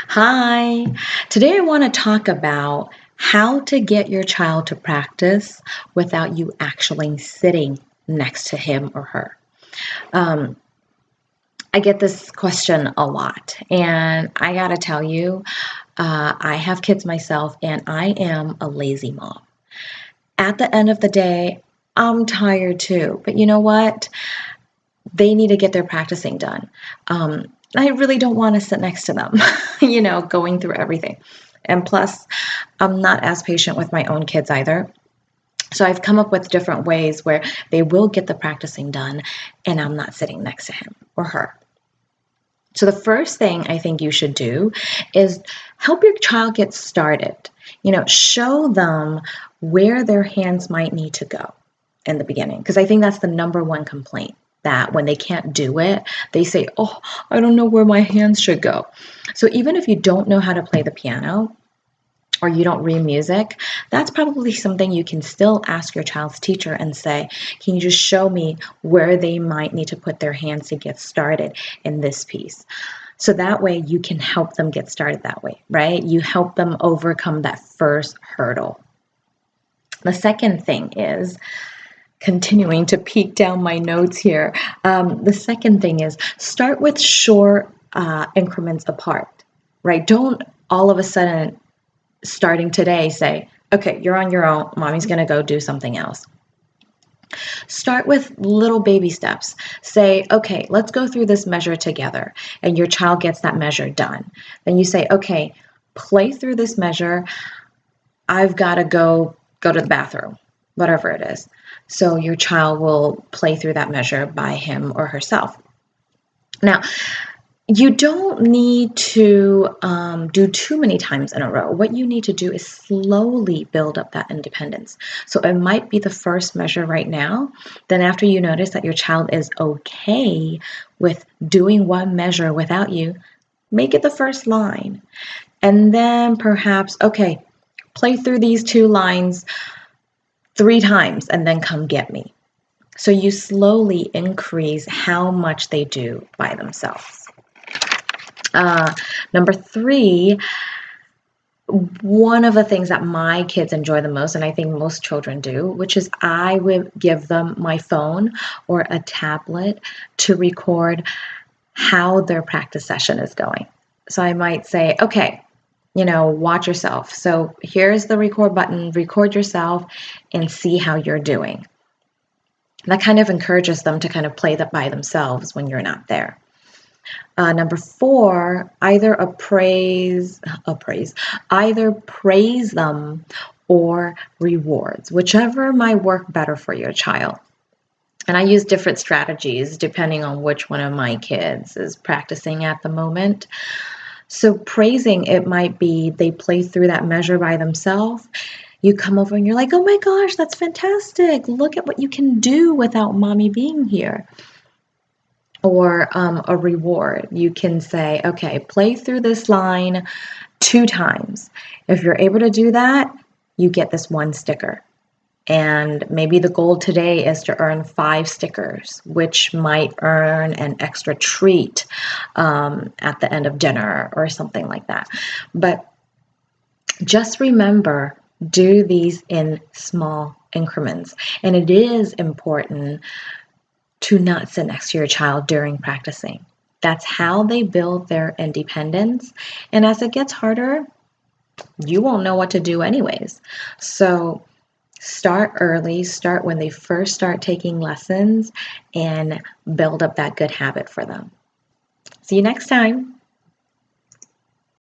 Hi. Today I want to talk about how to get your child to practice without you actually sitting next to him or her. Um, I get this question a lot, and I got to tell you, I have kids myself, and I am a lazy mom. At the end of the day, I'm tired too, but you know what? They need to get their practicing done. I really don't want to sit next to them, going through everything. And plus, I'm not as patient with my own kids either. So I've come up with different ways where they will get the practicing done and I'm not sitting next to him or her. So the first thing I think you should do is help your child get started. Show them where their hands might need to go in the beginning, because I think that's the number one complaint, that when they can't do it, they say, "Oh, I don't know where my hands should go." So even if you don't know how to play the piano, or you don't read music, that's probably something you can still ask your child's teacher and say, "Can you just show me where they might need to put their hands to get started in this piece?" So that way you can help them get started that way, right? You help them overcome that first hurdle. The second thing is, continuing to peek down my notes here, the second thing is start with short increments apart, right? Don't all of a sudden, starting today, say, "Okay, you're on your own. Mommy's going to go do something else." Start with little baby steps. Say, "Okay, let's go through this measure together." And your child gets that measure done. Then you say, "Okay, play through this measure. I've got to go to the bathroom," whatever it is. So your child will play through that measure by him or herself. Now, you don't need to do too many times in a row. What you need to do is slowly build up that independence. So it might be the first measure right now. Then after you notice that your child is okay with doing one measure without you, make it the first line. And then perhaps, okay, play through these two lines 3 times and then come get me. So you slowly increase how much they do by themselves. Number 3, one of the things that my kids enjoy the most, and I think most children do, which is I would give them my phone or a tablet to record how their practice session is going. So I might say, "Okay, watch yourself. So here's the record button, record yourself and see how you're doing." That kind of encourages them to kind of play that by themselves when you're not there. Number 4, either either praise them or rewards, whichever might work better for your child. And I use different strategies depending on which one of my kids is practicing at the moment. So praising, it might be they play through that measure by themselves. You come over and you're like, "Oh my gosh, that's fantastic. Look at what you can do without mommy being here." Or a reward. You can say, "Okay, play through this line 2 times. If you're able to do that, you get this 1 sticker. And maybe the goal today is to earn 5 stickers, which might earn an extra treat at the end of dinner or something like that." But just remember, do these in small increments. And it is important to not sit next to your child during practicing. That's how they build their independence. And as it gets harder, you won't know what to do anyways. So start early, start when they first start taking lessons, and build up that good habit for them. See you next time.